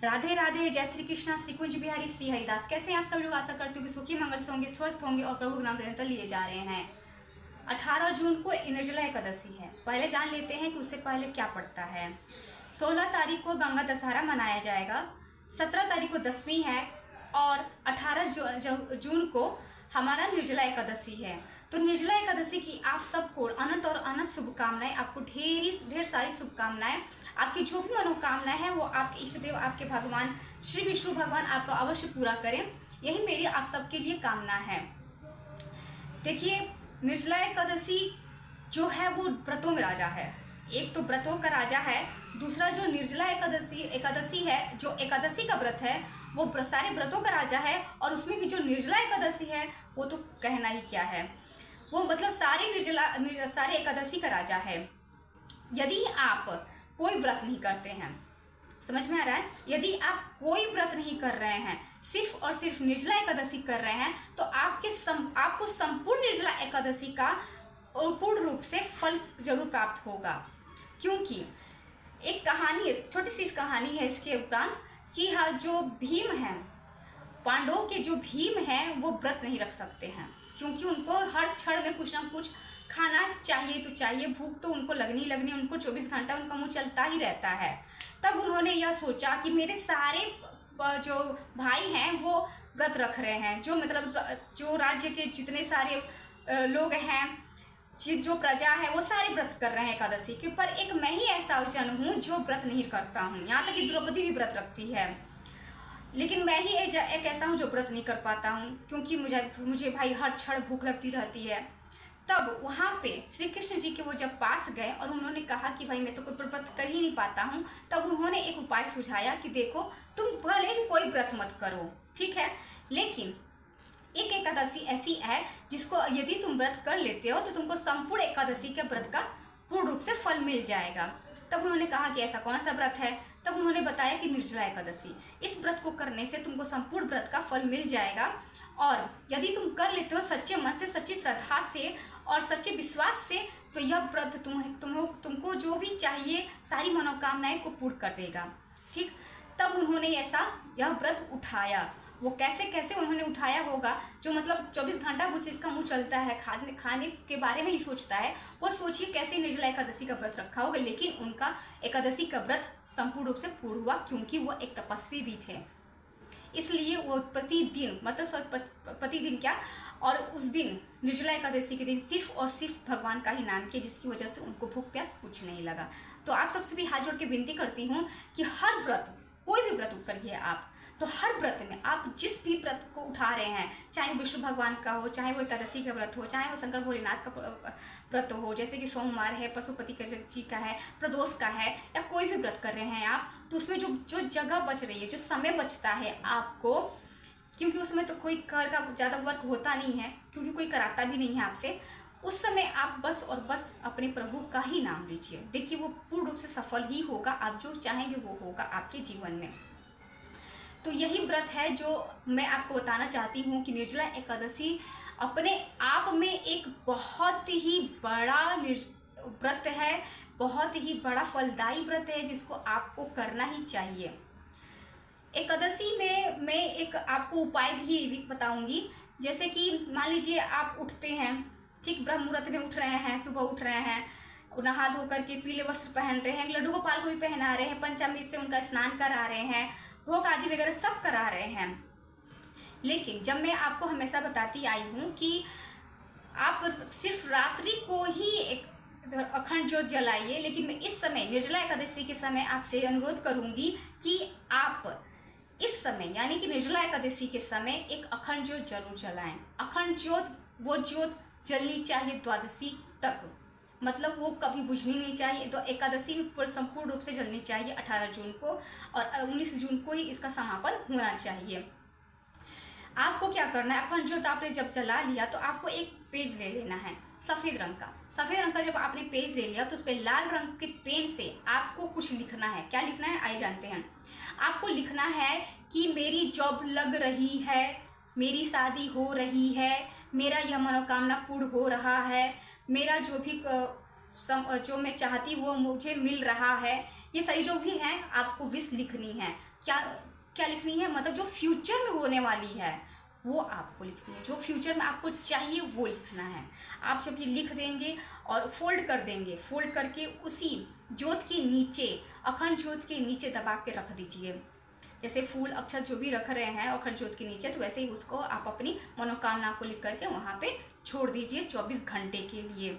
राधे राधे, जय श्री कृष्णा, श्री कुंज बिहारी, श्री हरिदास। कैसे हैं आप सब लोग? आशा करती हूँ कि सुखी मंगल से होंगे, स्वस्थ होंगे और प्रभु का नाम निरंतर लिए जा रहे हैं। 18 जून को निर्जला एकादशी है। पहले जान लेते हैं कि उससे पहले क्या पड़ता है। 16 तारीख को गंगा दशहरा मनाया जाएगा, 17 तारीख को दसवीं है और 18 जून को हमारा निर्जला एकादशी है। तो निर्जला एकादशी की आप सबको अनंत और अनंत शुभकामनाएं। आपको ढेर सारी शुभकामनाएं। आपकी जो भी मनोकामनाएं हैं वो आपके इष्ट देव, आपके भगवान श्री विष्णु भगवान आपका अवश्य पूरा करें। यही मेरी आप सबके लिए कामना है। देखिए, निर्जला एकादशी जो है वो व्रतों में राजा है। एक तो व्रतों का राजा है, दूसरा जो निर्जला एकादशी है, जो एकादशी का व्रत है वो सारे व्रतों का राजा है। और उसमें भी जो निर्जला एकादशी है वो तो कहना ही क्या है, वो मतलब सारे एकादशी का राजा है। यदि आप कोई व्रत नहीं करते हैं, समझ में आ रहा है, यदि आप कोई व्रत नहीं कर रहे हैं, सिर्फ और सिर्फ निर्जला एकादशी कर रहे हैं, तो आपको संपूर्ण निर्जला एकादशी का पूर्ण रूप से फल जरूर प्राप्त होगा। क्योंकि एक कहानी है, छोटी सी कहानी है इसके उपरांत कि हाँ, जो भीम हैं, पांडवों के जो भीम हैं वो व्रत नहीं रख सकते हैं, क्योंकि उनको हर क्षण में कुछ ना कुछ खाना चाहिए तो चाहिए। भूख तो उनको लगनी, उनको 24 घंटा उनका मुंह चलता ही रहता है। तब उन्होंने यह सोचा कि मेरे सारे जो भाई हैं वो व्रत रख रहे हैं, जो मतलब जो राज्य के जितने सारे लोग हैं, जो प्रजा है वो सारे व्रत कर रहे हैं एकादशी के, पर एक मैं ही ऐसा जन हूँ जो व्रत नहीं करता हूँ। यहाँ तक कि द्रौपदी भी व्रत रखती है, लेकिन मैं ही एक ऐसा हूँ जो व्रत नहीं कर पाता हूँ, क्योंकि मुझे भाई हर क्षण भूख लगती रहती है। तब वहाँ पे श्री कृष्ण जी के वो जब पास गए और उन्होंने कहा कि भाई मैं तो कोई व्रत कर ही नहीं पाता हूँ, तब उन्होंने एक उपाय सुझाया कि देखो, तुम भले ही कोई व्रत मत करो, ठीक है, लेकिन एक एकादशी ऐसी है जिसको यदि तुम व्रत कर लेते हो तो तुमको संपूर्ण एकादशी के व्रत का पूर्ण रूप से फल मिल जाएगा। तब उन्होंने कहा कि ऐसा कौन सा व्रत है? तब उन्होंने बताया कि निर्जला एकादशी। इस व्रत को करने से तुमको संपूर्ण व्रत का फल मिल जाएगा, और यदि तुम कर लेते हो सच्चे मन से, सच्ची श्रद्धा से और सच्चे विश्वास से, तो यह व्रत तुमको जो भी चाहिए सारी मनोकामनाएं को पूर्ण कर देगा। ठीक, तब उन्होंने यह व्रत उठाया। वो कैसे उन्होंने उठाया होगा, जो मतलब 24 घंटा उस इसका मुंह चलता है, खाने के बारे में ही सोचता है, वो सोचिए कैसे निर्जला एकादशी का व्रत रखा होगा। लेकिन उनका एकादशी का व्रत संपूर्ण रूप से पूर्ण हुआ, क्योंकि वो एक तपस्वी भी थे। इसलिए वो प्रतिदिन क्या, और उस दिन निर्जला एकादशी के दिन सिर्फ और सिर्फ भगवान का ही नाम किया, जिसकी वजह से उनको भूख प्यास कुछ नहीं लगा। तो आप सबसे भी हाथ जोड़ के विनती करती हूँ कि हर व्रत, कोई भी व्रत करिए आप, तो हर व्रत में आप जिस भी व्रत को उठा रहे हैं, चाहे विष्णु भगवान का हो, चाहे वो एकादशी का व्रत हो, चाहे वो शंकर भोलेनाथ का व्रत हो, जैसे कि सोमवार है, पशुपति जी का है, प्रदोष का है, या कोई भी व्रत कर रहे हैं आप, तो उसमें जो जगह बच रही है, जो समय बचता है आपको, क्योंकि उसमें तो कोई घर का ज़्यादा वर्क होता नहीं है, क्योंकि कोई कराता भी नहीं है आपसे, उस समय आप बस और बस अपने प्रभु का ही नाम लीजिए। देखिए, वो पूर्ण रूप से सफल ही होगा, आप जो चाहेंगे वो होगा आपके जीवन में। तो यही व्रत है जो मैं आपको बताना चाहती हूँ कि निर्जला एकादशी अपने आप में एक बहुत ही बड़ा व्रत है, बहुत ही बड़ा फलदायी व्रत है, जिसको आपको करना ही चाहिए। एकादशी में मैं एक आपको उपाय भी बताऊंगी। जैसे कि मान लीजिए आप उठते हैं, ठीक, ब्रह्म मुहूर्त में उठ रहे हैं, सुबह उठ रहे हैं, नहा धो करके पीले वस्त्र पहन रहे हैं, लड्डू गोपाल को भी पहना रहे हैं, पंचामृत से उनका स्नान करा रहे हैं, भोग आदि वगैरह सब करा रहे हैं। लेकिन जब मैं आपको हमेशा बताती आई हूँ कि आप सिर्फ रात्रि को ही एक अखंड ज्योत जलाइए, लेकिन मैं इस समय निर्जला एकादशी के समय आपसे अनुरोध करूँगी कि आप इस समय, यानी कि निर्जला एकादशी के समय एक अखंड ज्योत जरूर जलाएं। अखंड ज्योत, वो ज्योत जलनी चाहिए द्वादशी तक, मतलब वो कभी बुझनी नहीं चाहिए। तो एकादशी संपूर्ण रूप से जलनी चाहिए 18 जून को, और 19 जून को ही इसका समापन होना चाहिए। आपको क्या करना है, अखंड ज्योत आपने जब जला लिया तो आपको एक पेज ले लेना है सफ़ेद रंग का। सफ़ेद रंग का जब आपने पेज ले लिया तो उस पर लाल रंग के पेन से आपको कुछ लिखना है। क्या लिखना है, आइए जानते हैं। आपको लिखना है कि मेरी जॉब लग रही है, मेरी शादी हो रही है, मेरा यह मनोकामना पूर्ण हो रहा है, मेरा जो भी जो मैं चाहती वो मुझे मिल रहा है, ये सारी जो भी हैं आपको विश लिखनी है। क्या क्या लिखनी है, मतलब जो फ्यूचर में होने वाली है वो आपको लिखनी है, जो फ्यूचर में आपको चाहिए वो लिखना है। आप जब ये लिख देंगे और फोल्ड कर देंगे, फोल्ड करके उसी ज्योत के नीचे, अखंड ज्योत के नीचे दबा के रख दीजिए। जैसे फूल अक्षत जो भी रख रहे हैं अखंड ज्योत के नीचे, तो वैसे ही उसको आप अपनी मनोकामना को लिख करके वहाँ पे छोड़ दीजिए 24 घंटे के लिए।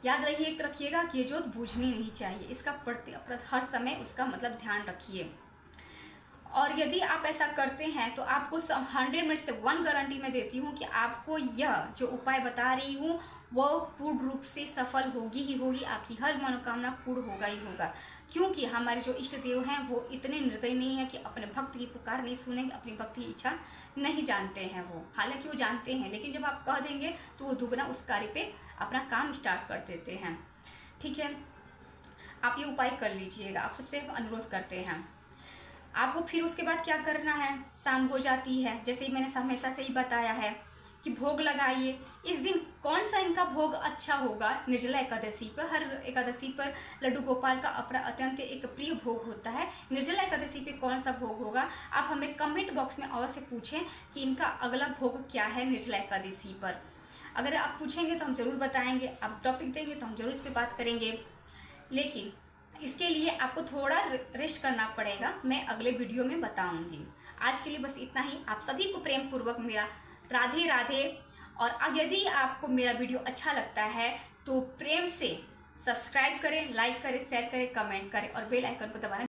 याद रखिएगा कि ये ज्योत बुझनी नहीं चाहिए, इसका हर समय उसका मतलब ध्यान रखिए। और यदि आप ऐसा करते हैं तो आपको 100 में से 1 गारंटी मैं देती हूँ कि आपको यह जो उपाय बता रही हूँ वो पूर्ण रूप से सफल होगी ही होगी, आपकी हर मनोकामना पूर्ण होगा ही होगा। क्योंकि हमारे जो इष्ट देव हैं वो इतने निर्दयी नहीं है कि अपने भक्त की पुकार नहीं सुनेंगे, अपनी भक्त की इच्छा नहीं जानते हैं वो, हालांकि वो जानते हैं, लेकिन जब आप कह देंगे तो वो दुगना उस कार्य पे अपना काम स्टार्ट कर देते हैं। ठीक है, आप ये उपाय कर लीजिएगा, आप सबसे अनुरोध करते हैं। आपको फिर उसके बाद क्या करना है, शाम हो जाती है, जैसे ही मैंने हमेशा से ही बताया है कि भोग लगाइए। इस दिन कौन सा इनका भोग अच्छा होगा, निर्जला एकादशी पर, हर एकादशी पर लड्डू गोपाल का अपना अत्यंत एक प्रिय भोग होता है। निर्जला एकादशी पे कौन सा भोग होगा, आप हमें कमेंट बॉक्स में अवश्य पूछें कि इनका अगला भोग क्या है निर्जला एकादशी पर। अगर आप पूछेंगे तो हम ज़रूर बताएंगे, आप टॉपिक देंगे तो हम ज़रूर इस पर बात करेंगे, लेकिन इसके लिए आपको थोड़ा रेस्ट करना पड़ेगा, मैं अगले वीडियो में बताऊंगी। आज के लिए बस इतना ही। आप सभी को प्रेम पूर्वक मेरा राधे राधे। और यदि आपको मेरा वीडियो अच्छा लगता है तो प्रेम से सब्सक्राइब करें, लाइक करें, शेयर करें, कमेंट करें और बेल आइकन को दबाना